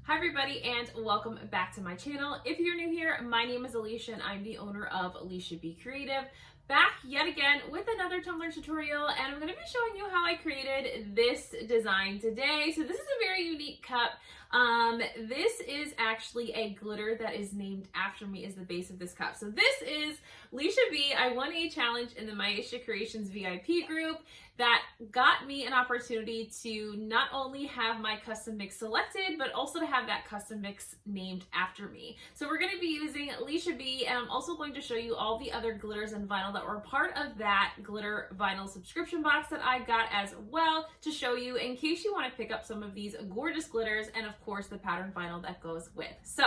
Hi everybody and welcome back to my channel. If you're new here, my name is Lysha and I'm the owner of Lysha B Creative. Back yet again with another tumbler tutorial, and I'm going to be showing you how I created this design today. So this is a very unique cup. This is actually a glitter that is named after me as the base of this cup. So this is Lysha B. I won a challenge in the Maisha Creations VIP group that got me an opportunity to not only have my custom mix selected, but also to have that custom mix named after me. So we're going to be using Lysha B, and I'm also going to show you all the other glitters and vinyl that were part of that glitter vinyl subscription box that I got as well, to show you in case you want to pick up some of these gorgeous glitters, and of course the pattern vinyl that goes with. So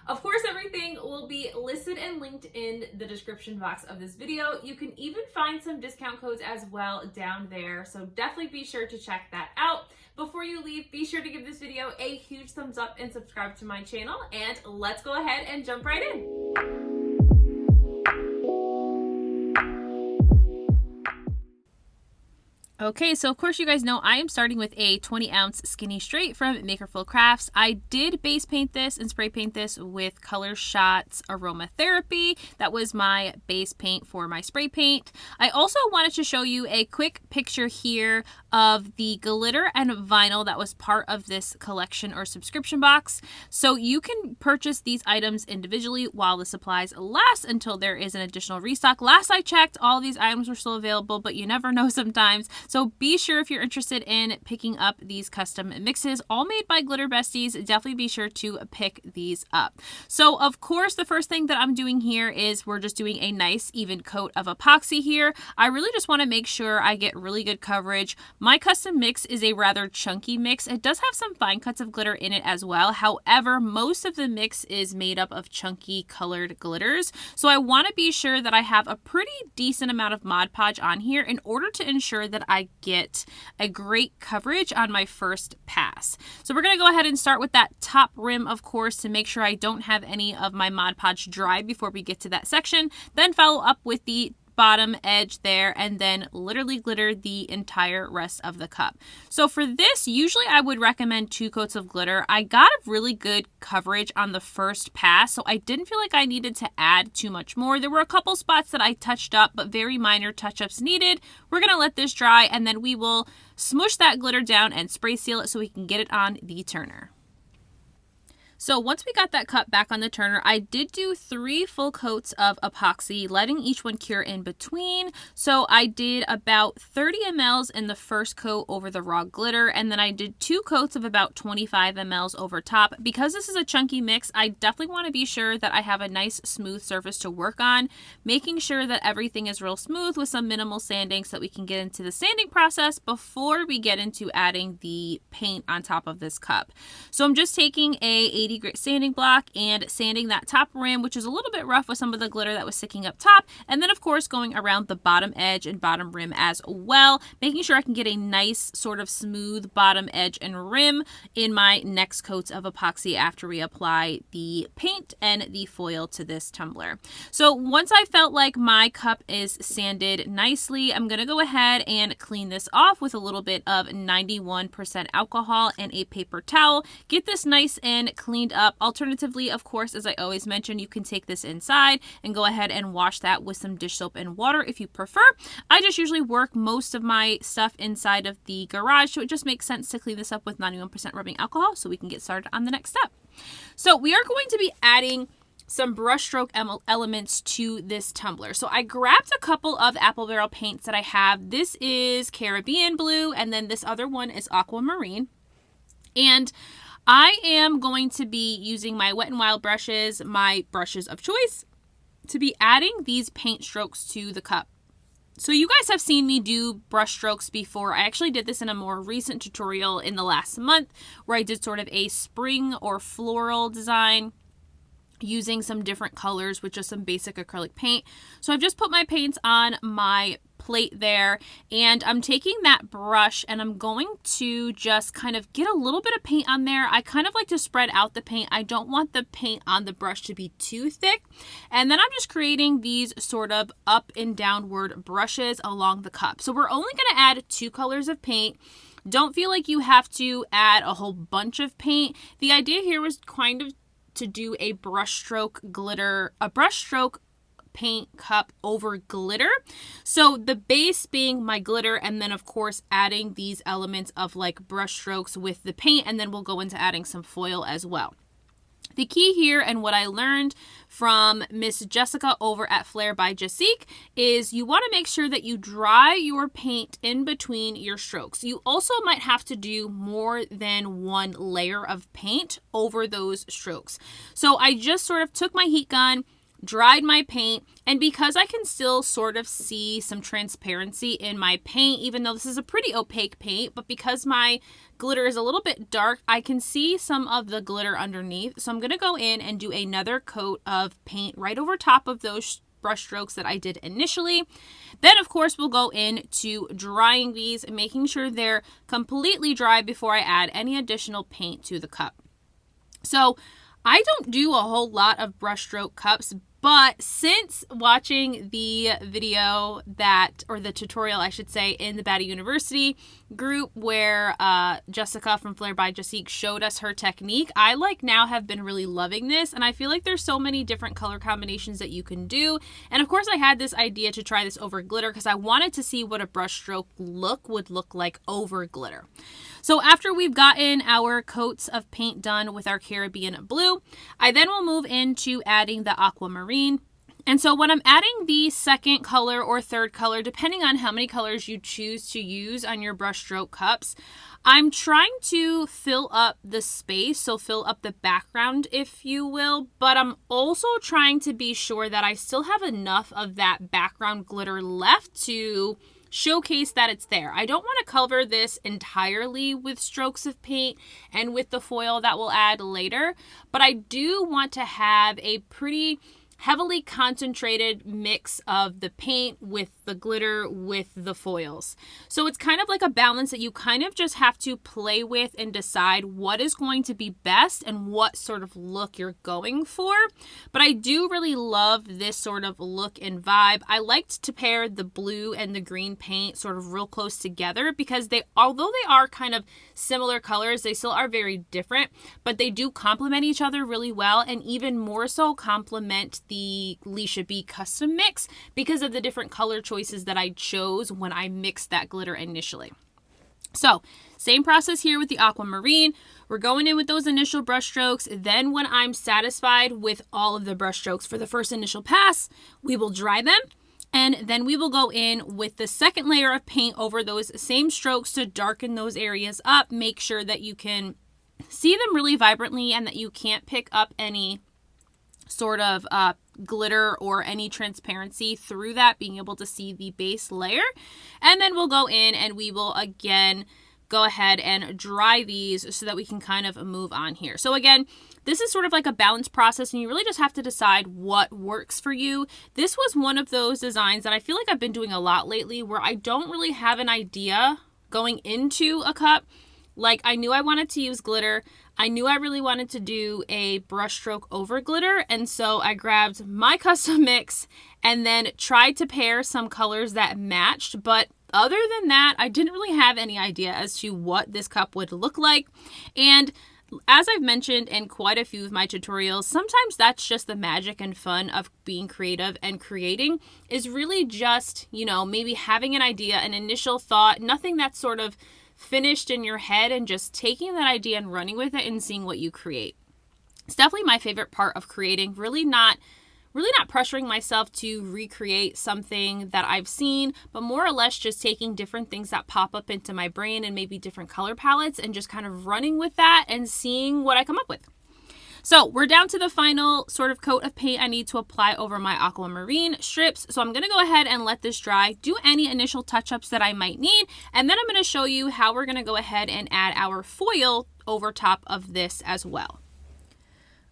of course, everything will be listed and linked in the description box of this video. You can even find some discount codes as well down there, so definitely be sure to check that out. Before you leave, be sure to give this video a huge thumbs up and subscribe to my channel, and let's go ahead and jump right in. Okay, so of course you guys know I am starting with a 20-ounce skinny straight from Makerful Crafts. I did base paint this and spray paint this with Color Shots Aromatherapy. That was my base paint for my spray paint. I also wanted to show you a quick picture here of the glitter and vinyl that was part of this collection or subscription box. So you can purchase these items individually while the supplies last until there is an additional restock. Last I checked, all of these items were still available, but you never know sometimes. So be sure, if you're interested in picking up these custom mixes, all made by Glitter Besties, definitely be sure to pick these up. So of course, the first thing that I'm doing here is we're just doing a nice even coat of epoxy here. I really just want to make sure I get really good coverage. My custom mix is a rather chunky mix. It does have some fine cuts of glitter in it as well. However, most of the mix is made up of chunky colored glitters. So I want to be sure that I have a pretty decent amount of Mod Podge on here in order to ensure that I get a great coverage on my first pass. So we're going to go ahead and start with that top rim, of course, to make sure I don't have any of my Mod Podge dry before we get to that section. Then follow up with the bottom edge there, and then literally glitter the entire rest of the cup. So for this, usually I would recommend 2 coats of glitter. I got a really good coverage on the first pass, so I didn't feel like I needed to add too much more. There were a couple spots that I touched up, but very minor touch-ups needed. We're gonna let this dry, and then we will smush that glitter down and spray seal it so we can get it on the turner. So once we got that cup back on the turner, I did do 3 full coats of epoxy, letting each one cure in between. So I did about 30 mLs in the first coat over the raw glitter, and then I did 2 coats of about 25 mLs over top. Because this is a chunky mix, I definitely want to be sure that I have a nice smooth surface to work on, making sure that everything is real smooth with some minimal sanding so that we can get into the sanding process before we get into adding the paint on top of this cup. So I'm just taking a 80 grit sanding block and sanding that top rim, which is a little bit rough with some of the glitter that was sticking up top, and then of course going around the bottom edge and bottom rim as well, making sure I can get a nice sort of smooth bottom edge and rim in my next coats of epoxy after we apply the paint and the foil to this tumbler. So once I felt like my cup is sanded nicely, I'm going to go ahead and clean this off with a little bit of 91% alcohol and a paper towel. Get this nice and cleaned up. Alternatively, of course, as I always mention, you can take this inside and go ahead and wash that with some dish soap and water if you prefer. I just usually work most of my stuff inside of the garage, so it just makes sense to clean this up with 91% rubbing alcohol so we can get started on the next step. So we are going to be adding some brushstroke elements to this tumbler. So I grabbed a couple of apple barrel paints that I have. This is Carribean blue, and then this other one is aquamarine. And I am going to be using my Wet n Wild brushes, my brushes of choice, to be adding these paint strokes to the cup. So you guys have seen me do brush strokes before. I actually did this in a more recent tutorial in the last month where I did sort of a spring or floral design using some different colors with just some basic acrylic paint. So I've just put my paints on my plate there, and I'm taking that brush and I'm going to just kind of get a little bit of paint on there. I kind of like to spread out the paint. I don't want the paint on the brush to be too thick. And then I'm just creating these sort of up and downward brushes along the cup. So we're only going to add 2 colors of paint. Don't feel like you have to add a whole bunch of paint. The idea here was kind of to do a brushstroke paint cup over glitter. So the base being my glitter, and then of course adding these elements of like brush strokes with the paint, and then we'll go into adding some foil as well. The key here, and what I learned from Miss Jessica over at Flair by Jessique, is you want to make sure that you dry your paint in between your strokes. You also might have to do more than one layer of paint over those strokes. So I just sort of took my heat gun, dried my paint, and because I can still sort of see some transparency in my paint, even though this is a pretty opaque paint, but because my glitter is a little bit dark, I can see some of the glitter underneath. So I'm going to go in and do another coat of paint right over top of those brush strokes that I did initially. Then of course we'll go into drying these and making sure they're completely dry before I add any additional paint to the cup. So I don't do a whole lot of brushstroke cups, but since watching the video or the tutorial, I should say, in the Batty University group where Jessica from Flair by Jessique showed us her technique, I now have been really loving this, and I feel like there's so many different color combinations that you can do. And of course I had this idea to try this over glitter because I wanted to see what a brushstroke look would look like over glitter. So after we've gotten our coats of paint done with our Caribbean blue, I then will move into adding the aquamarine. And so when I'm adding the second color or third color, depending on how many colors you choose to use on your brushstroke cups, I'm trying to fill up the space, so fill up the background, if you will, but I'm also trying to be sure that I still have enough of that background glitter left to showcase that it's there. I don't want to cover this entirely with strokes of paint and with the foil that we'll add later, but I do want to have a pretty heavily concentrated mix of the paint with the glitter with the foils. So it's kind of like a balance that you kind of just have to play with and decide what is going to be best and what sort of look you're going for. But I do really love this sort of look and vibe. I liked to pair the blue and the green paint sort of real close together because although they are kind of similar colors, they still are very different, but they do complement each other really well, and even more so complement the Lysha B custom mix because of the different color choices that I chose when I mixed that glitter initially. So same process here with the aquamarine. We're going in with those initial brush strokes. Then when I'm satisfied with all of the brush strokes for the first initial pass, we will dry them. And then we will go in with the second layer of paint over those same strokes to darken those areas up. Make sure that you can see them really vibrantly and that you can't pick up any sort of glitter or any transparency through that, being able to see the base layer. And then we'll go in and we will again go ahead and dry these so that we can kind of move on here. So again, this is sort of like a balance process, and you really just have to decide what works for you. This was one of those designs that I feel like I've been doing a lot lately where I don't really have an idea going into a cup. Like, I knew I wanted to use glitter. I knew I really wanted to do a brushstroke over glitter, and so I grabbed my custom mix and then tried to pair some colors that matched. But other than that, I didn't really have any idea as to what this cup would look like. And as I've mentioned in quite a few of my tutorials, sometimes that's just the magic and fun of being creative and creating, is really just, maybe having an idea, an initial thought, nothing that's sort of finished in your head, and just taking that idea and running with it and seeing what you create. It's definitely my favorite part of creating, really not pressuring myself to recreate something that I've seen, but more or less just taking different things that pop up into my brain and maybe different color palettes and just kind of running with that and seeing what I come up with. So we're down to the final sort of coat of paint I need to apply over my aquamarine strips. So I'm going to go ahead and let this dry, do any initial touch-ups that I might need, and then I'm going to show you how we're going to go ahead and add our foil over top of this as well.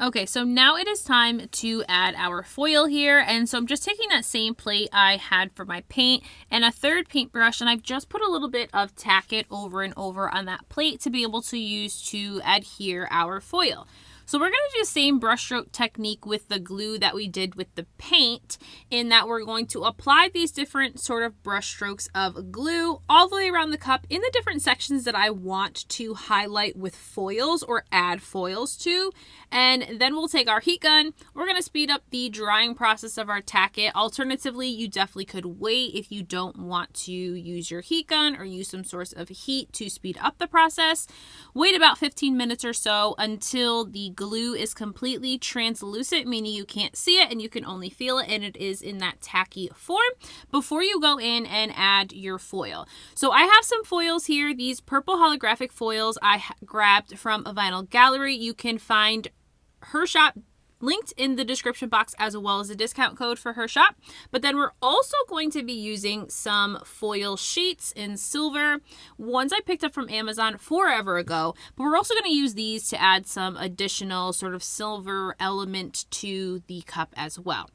Okay, so now it is time to add our foil here, and so I'm just taking that same plate I had for my paint and a third paintbrush, and I've just put a little bit of Tack It over and over on that plate to be able to use to adhere our foil. So we're going to do the same brushstroke technique with the glue that we did with the paint, in that we're going to apply these different sort of brush strokes of glue all the way around the cup in the different sections that I want to highlight with foils or add foils to. And then we'll take our heat gun. We're going to speed up the drying process of our tacket. Alternatively, you definitely could wait if you don't want to use your heat gun or use some source of heat to speed up the process. Wait about 15 minutes or so until the glue is completely translucent, meaning you can't see it and you can only feel it, and it is in that tacky form, before you go in and add your foil. So I have some foils here. These purple holographic foils I grabbed from a vinyl gallery. You can find her shop linked in the description box, as well as a discount code for her shop. But then we're also going to be using some foil sheets in silver, ones I picked up from Amazon forever ago. But we're also going to use these to add some additional sort of silver element to the cup as well.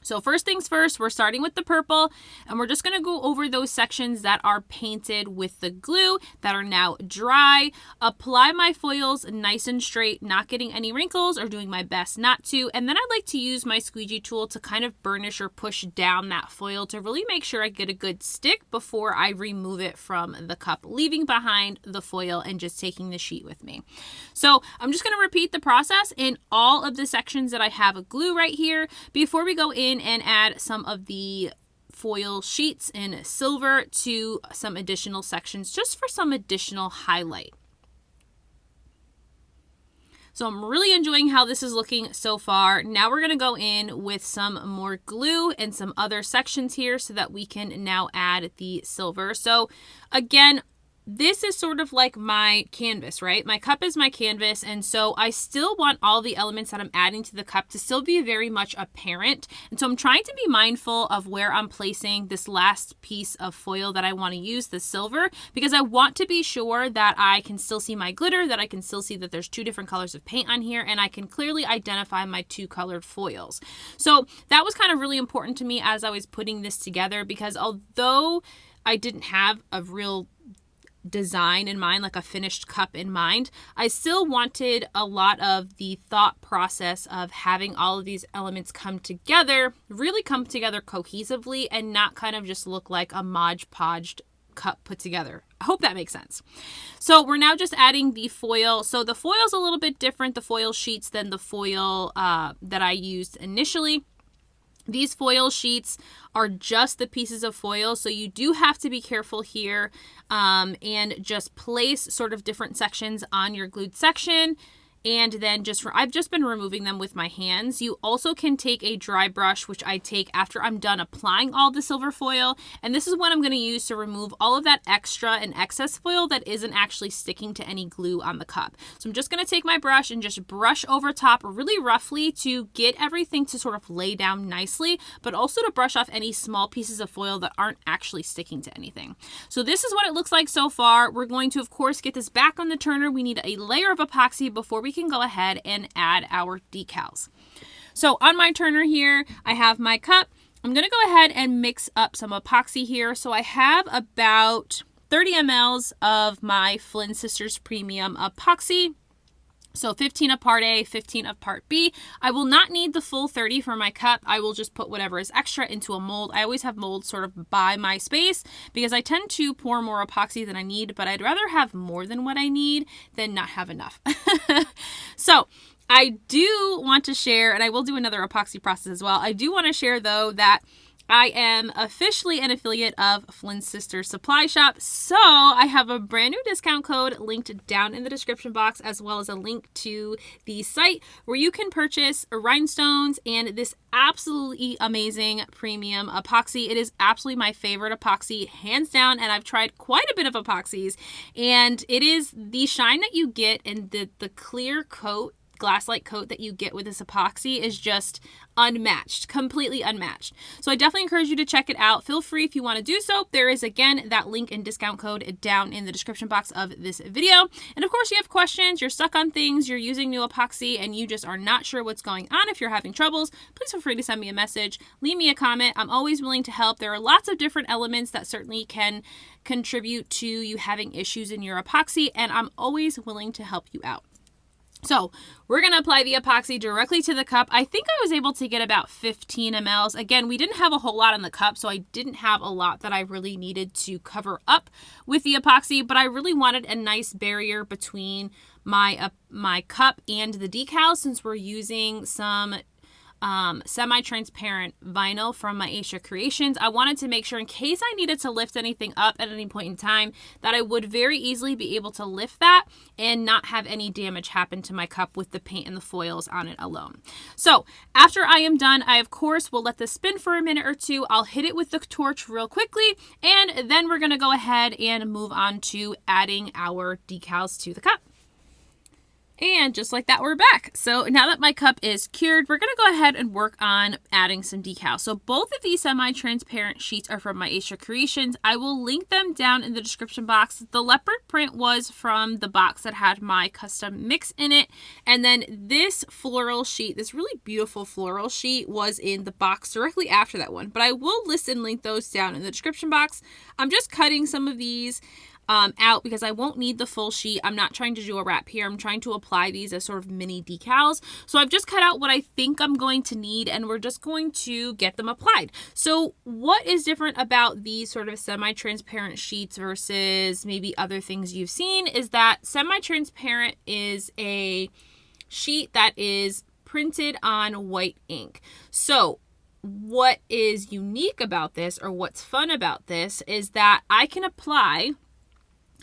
So first things first, we're starting with the purple, and we're just going to go over those sections that are painted with the glue that are now dry. Apply my foils nice and straight, not getting any wrinkles or doing my best not to. And then I like to use my squeegee tool to kind of burnish or push down that foil to really make sure I get a good stick before I remove it from the cup, leaving behind the foil and just taking the sheet with me. So I'm just going to repeat the process in all of the sections that I have a glue right here before we go in and add some of the foil sheets in silver to some additional sections, just for some additional highlight. So I'm really enjoying how this is looking so far. Now we're going to go in with some more glue and some other sections here so that we can now add the silver. So again, this is sort of like my canvas, right? My cup is my canvas, and so I still want all the elements that I'm adding to the cup to still be very much apparent. And so I'm trying to be mindful of where I'm placing this last piece of foil that I want to use, the silver, because I want to be sure that I can still see my glitter, that I can still see that there's two different colors of paint on here, and I can clearly identify my two colored foils. So that was kind of really important to me as I was putting this together, because although I didn't have a real design in mind, like a finished cup in mind, I still wanted a lot of the thought process of having all of these elements come together, really come together cohesively, and not kind of just look like a Mod Podged cup put together. I hope that makes sense. So we're now just adding the foil. So the foil is a little bit different, the foil sheets, than the foil that I used initially. These foil sheets are just the pieces of foil, so you do have to be careful here and just place sort of different sections on your glued section. And then I've just been removing them with my hands. You also can take a dry brush, which I take after I'm done applying all the silver foil. And this is what I'm going to use to remove all of that extra and excess foil that isn't actually sticking to any glue on the cup. So I'm just going to take my brush and just brush over top really roughly to get everything to sort of lay down nicely, but also to brush off any small pieces of foil that aren't actually sticking to anything. So this is what it looks like so far. We're going to, of course, get this back on the turner. We need a layer of epoxy before we can go ahead and add our decals. So on my turner here, I have my cup. I'm going to go ahead and mix up some epoxy here. So I have about 30 mLs of my Flynn Sisters Premium Epoxy. So 15 of part A, 15 of part B. I will not need the full 30 for my cup. I will just put whatever is extra into a mold. I always have molds sort of by my space because I tend to pour more epoxy than I need, but I'd rather have more than what I need than not have enough. So I do want to share, and I will do another epoxy process as well. I do want to share though that I am officially an affiliate of Flynn Sisters Supply Shop, so I have a brand new discount code linked down in the description box, as well as a link to the site where you can purchase rhinestones and this absolutely amazing premium epoxy. It is absolutely my favorite epoxy, hands down, and I've tried quite a bit of epoxies, and it is the shine that you get and the clear coat, glass-like coat that you get with this epoxy is just unmatched, completely unmatched. So I definitely encourage you to check it out. Feel free if you want to do so. There is, again, that link and discount code down in the description box of this video. And of course, you have questions, you're stuck on things, you're using new epoxy, and you just are not sure what's going on. If you're having troubles, please feel free to send me a message, leave me a comment. I'm always willing to help. There are lots of different elements that certainly can contribute to you having issues in your epoxy, and I'm always willing to help you out. So we're going to apply the epoxy directly to the cup. I think I was able to get about 15 mLs. Again, we didn't have a whole lot in the cup, so I didn't have a lot that I really needed to cover up with the epoxy, but I really wanted a nice barrier between my cup and the decal, since we're using some semi-transparent vinyl from Aisha Creations. I wanted to make sure, in case I needed to lift anything up at any point in time, that I would very easily be able to lift that and not have any damage happen to my cup with the paint and the foils on it alone. So after I am done, I of course will let this spin for a minute or two. I'll hit it with the torch real quickly, and then we're going to go ahead and move on to adding our decals to the cup. And just like that, we're back. So now that my cup is cured, we're going to go ahead and work on adding some decals. So both of these semi-transparent sheets are from Aisha Creations. I will link them down in the description box. The leopard print was from the box that had my custom mix in it. And then this floral sheet, this really beautiful floral sheet, was in the box directly after that one. But I will list and link those down in the description box. I'm just cutting some of these out because I won't need the full sheet. I'm not trying to do a wrap here. I'm trying to apply these as sort of mini decals. So I've just cut out what I think I'm going to need, and we're just going to get them applied. So what is different about these sort of semi-transparent sheets versus maybe other things you've seen is that semi-transparent is a sheet that is printed on white ink. So what is unique about this, or what's fun about this, is that I can apply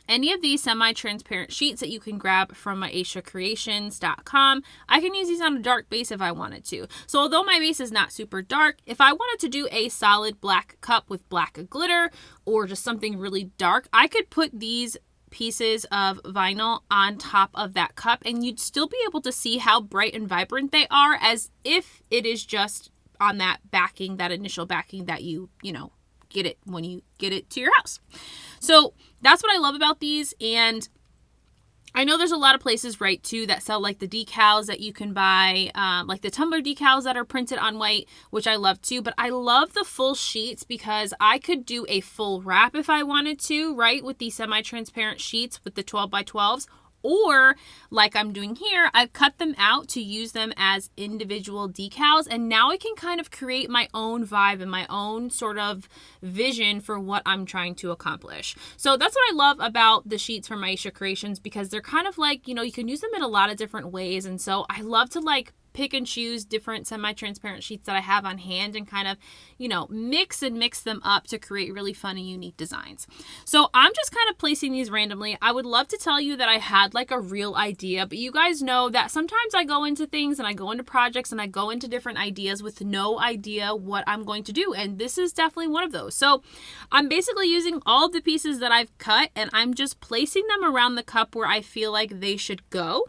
any of these semi-transparent sheets that you can grab from AishaCreations.com. I can use these on a dark base if I wanted to. So although my base is not super dark, if I wanted to do a solid black cup with black glitter or just something really dark, I could put these pieces of vinyl on top of that cup and you'd still be able to see how bright and vibrant they are, as if it is just on that backing, that initial backing that you get it when you get it to your house. So that's what I love about these. And I know there's a lot of places, right, too, that sell like the decals that you can buy, like the tumbler decals that are printed on white, which I love too. But I love the full sheets because I could do a full wrap if I wanted to, right, with these semi-transparent sheets with the 12 by 12s. Or like I'm doing here, I've cut them out to use them as individual decals. And now I can kind of create my own vibe and my own sort of vision for what I'm trying to accomplish. So that's what I love about the sheets from Aisha Creations, because they're kind of like, you can use them in a lot of different ways. And so I love to like pick and choose different semi-transparent sheets that I have on hand and kind of, mix them up to create really fun and unique designs. So I'm just kind of placing these randomly. I would love to tell you that I had like a real idea, but you guys know that sometimes I go into things and I go into projects and I go into different ideas with no idea what I'm going to do. And this is definitely one of those. So I'm basically using all of the pieces that I've cut and I'm just placing them around the cup where I feel like they should go.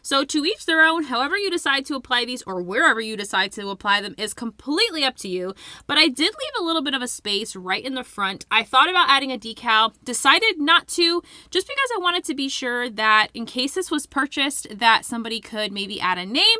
So to each their own, however you decide to apply these or wherever you decide to apply them is completely up to you. But I did leave a little bit of a space right in the front. I thought about adding a decal, decided not to, just because I wanted to be sure that in case this was purchased that somebody could maybe add a name.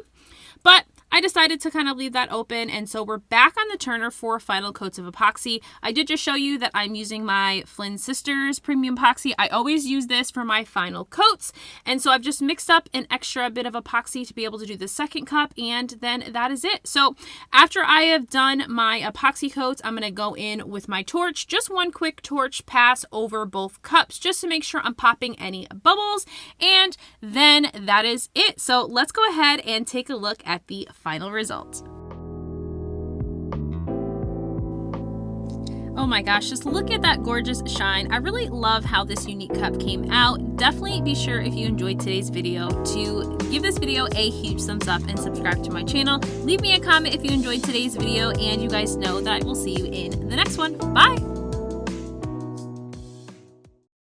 But I decided to kind of leave that open, and so we're back on the turner for final coats of epoxy. I did just show you that I'm using my Flynn Sisters Premium Epoxy. I always use this for my final coats, and so I've just mixed up an extra bit of epoxy to be able to do the second cup, and then that is it. So after I have done my epoxy coats, I'm going to go in with my torch, just one quick torch pass over both cups, just to make sure I'm popping any bubbles, and then that is it. So let's go ahead and take a look at the final result. Oh my gosh, just look at that gorgeous shine. I really love how this unique cup came out. Definitely be sure, if you enjoyed today's video, to give this video a huge thumbs up and subscribe to my channel. Leave me a comment if you enjoyed today's video, and you guys know that I will see you in the next one. Bye!